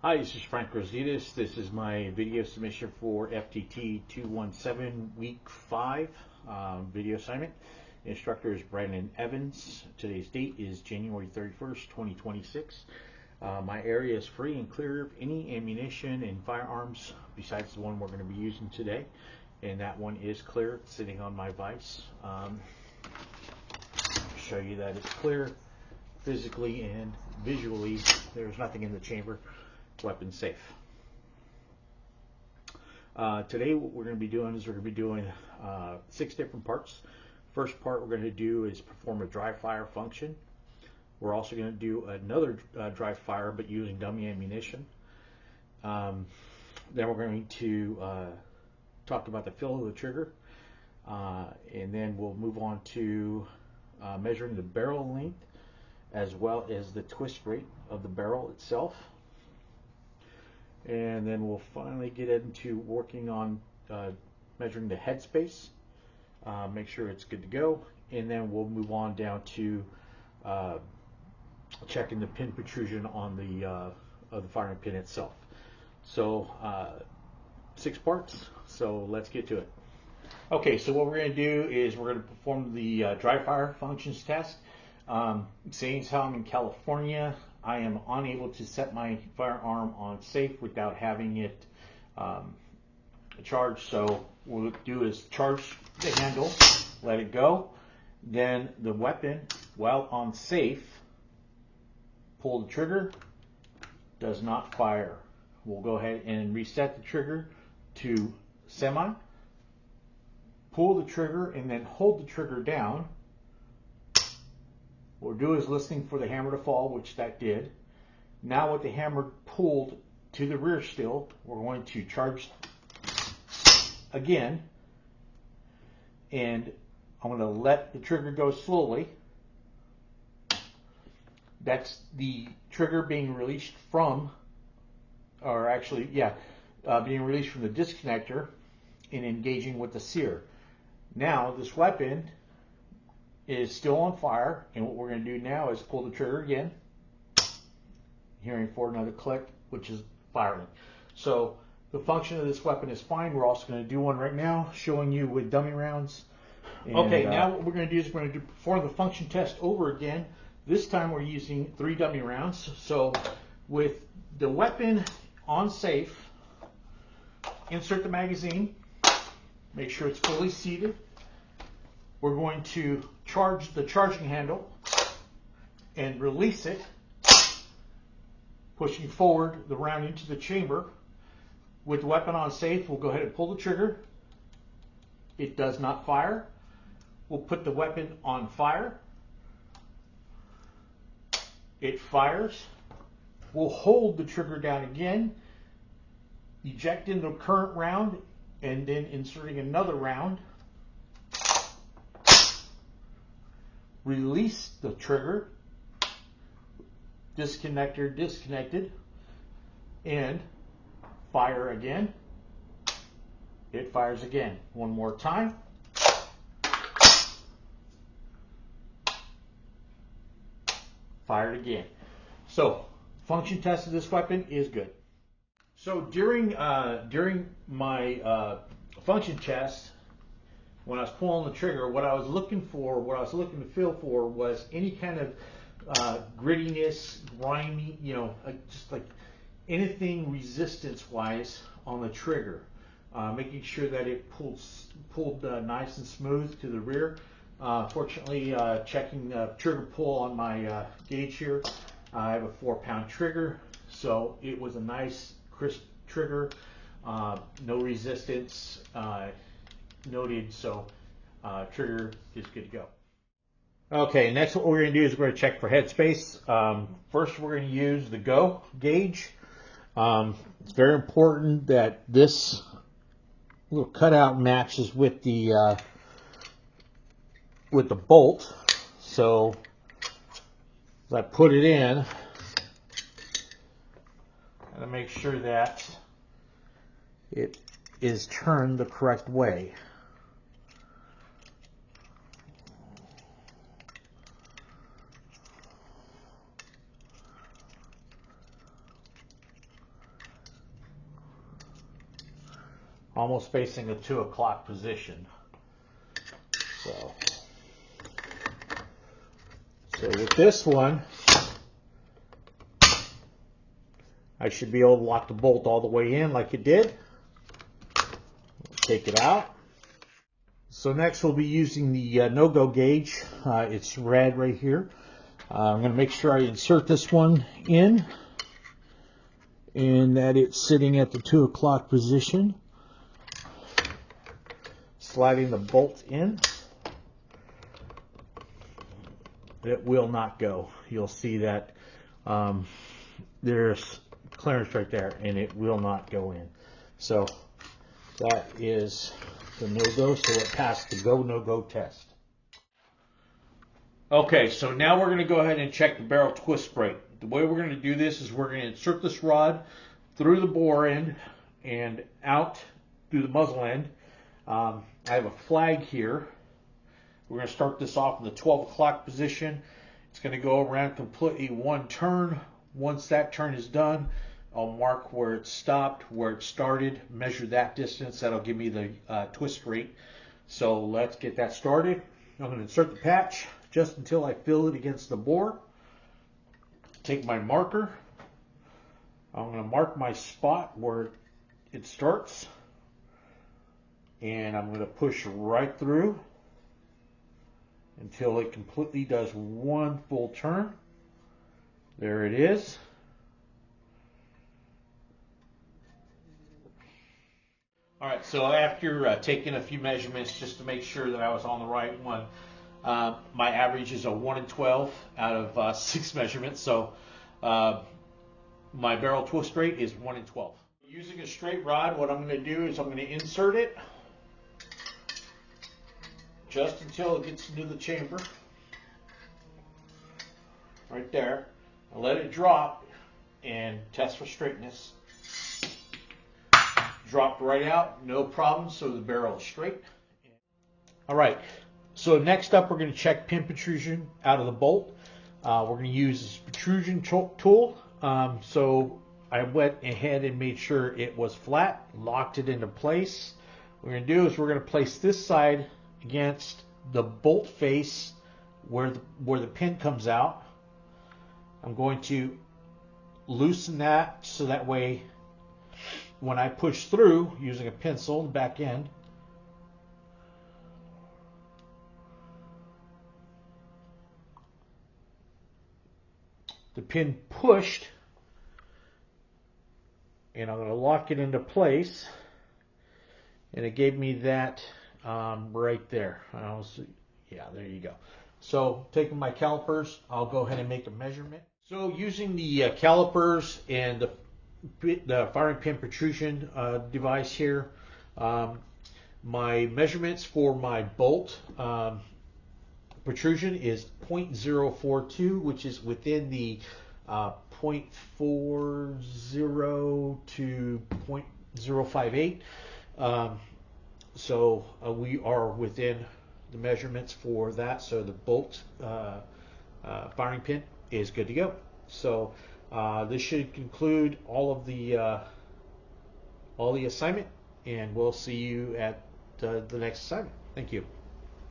Hi, this is Frank Rositas. This is my video submission for FTT 217 week 5 video assignment. The instructor is Brandon Evans. Today's date is January 31st, 2026. My area is free and clear of any ammunition and firearms besides the one we're going to be using today. And that one is clear. It's sitting on my vise. Show you that it's clear physically and visually. There's nothing in the chamber. Weapon safe. Today what we're going to be doing is 6 different parts. First part we're going to do is perform a dry fire function. We're also going to do another dry fire but using dummy ammunition. Then we're going to talk about the feel of the trigger, and then we'll move on to measuring the barrel length as well as the twist rate of the barrel itself. And then we'll finally get into working on measuring the headspace, make sure it's good to go, and then we'll move on down to checking the pin protrusion on the of the firing pin itself. So 6 parts, so let's get to it. Okay, so what we're going to do is we're going to perform the dry fire functions test. Seeing as how I'm in California, I am unable to set my firearm on safe without having it charged. So what we'll do is charge the handle, let it go, then the weapon, while on safe, pull the trigger, does not fire. We'll go ahead and reset the trigger to semi, pull the trigger, and then hold the trigger down. What we'll do is listening for the hammer to fall, which that did. Now with the hammer pulled to the rear still, we're going to charge again. And I'm going to let the trigger go slowly. That's the trigger being released from, or actually, yeah, being released from the disconnector and engaging with the sear. Now this weapon is still on fire, and what we're going to do now is pull the trigger again, hearing for another click, which is firing. So the function of this weapon is fine. We're also going to do one right now, showing you with dummy rounds. And, okay, now what we're going to do is we're going to perform the function test over again. This time we're using 3 dummy rounds. So with the weapon on safe, insert the magazine, make sure it's fully seated. We're going to charge the charging handle and release it, pushing forward the round into the chamber. With the weapon on safe, we'll go ahead and pull the trigger. It does not fire. We'll put the weapon on fire. It fires. We'll hold the trigger down again, ejecting the current round, and then inserting another round. Release the trigger, disconnector disconnected, and fire again. It fires again. One more time. Fired again. So function test of this weapon is good. So during my function test, when I was pulling the trigger, what I was looking to feel for was any kind of grittiness, grimy, just like anything resistance-wise on the trigger. Making sure that it pulled nice and smooth to the rear. Fortunately, checking the trigger pull on my gauge here, I have a 4-pound trigger, so it was a nice, crisp trigger. No resistance noted, so trigger is good to go. Okay, next what we're going to do is we're going to check for headspace. First we're going to use the go gauge. It's very important that this little cutout matches with the bolt. So as I put it in, I'm going to make sure that it is turned the correct way. almost facing a 2 o'clock position. So with this one, I should be able to lock the bolt all the way in like it did. Take it out. So next we'll be using the no-go gauge. It's red right here. I'm going to make sure I insert this one in and that it's sitting at the 2 o'clock position. Sliding the bolt in. It will not go. You'll see that there's clearance right there and it will not go in. So that is the no-go, so it passed the go, no-go test. Okay, so now we're going to go ahead and check the barrel twist rate. The way we're going to do this is we're going to insert this rod through the bore end and out through the muzzle end. I have a flag here. We're going to start this off in the 12 o'clock position. It's going to go around completely one turn. Once that turn is done, I'll mark where it stopped, where it started, measure that distance. That'll give me the twist rate. So let's get that started. I'm going to insert the patch just until I feel it against the bore. Take my marker. I'm going to mark my spot where it starts. And I'm going to push right through until it completely does one full turn. There it is. All right, so after taking a few measurements just to make sure that I was on the right one, my average is a 1 in 12 out of 6 measurements. So my barrel twist rate is 1 in 12. Using a straight rod, what I'm going to do is I'm going to insert it just until it gets into the chamber. Right there. I'll let it drop and test for straightness. Dropped right out, no problem, so the barrel is straight. All right, so next up we're going to check pin protrusion out of the bolt. We're going to use this protrusion tool. So I went ahead and made sure it was flat, locked it into place. What we're going to do is we're going to place this side against the bolt face where the pin comes out. I'm going to loosen that so that way when I push through using a pencil in the back end, the pin pushed, and I'm going to lock it into place, and it gave me that right there. Yeah, there you go. So taking my calipers, I'll go ahead and make a measurement. So using the calipers and the firing pin protrusion device here, my measurements for my bolt protrusion is 0.042, which is within the 0.40 to 0.058. So we are within the measurements for that. So the bolt firing pin is good to go. So this should conclude all of the assignment, and we'll see you at the next assignment. Thank you.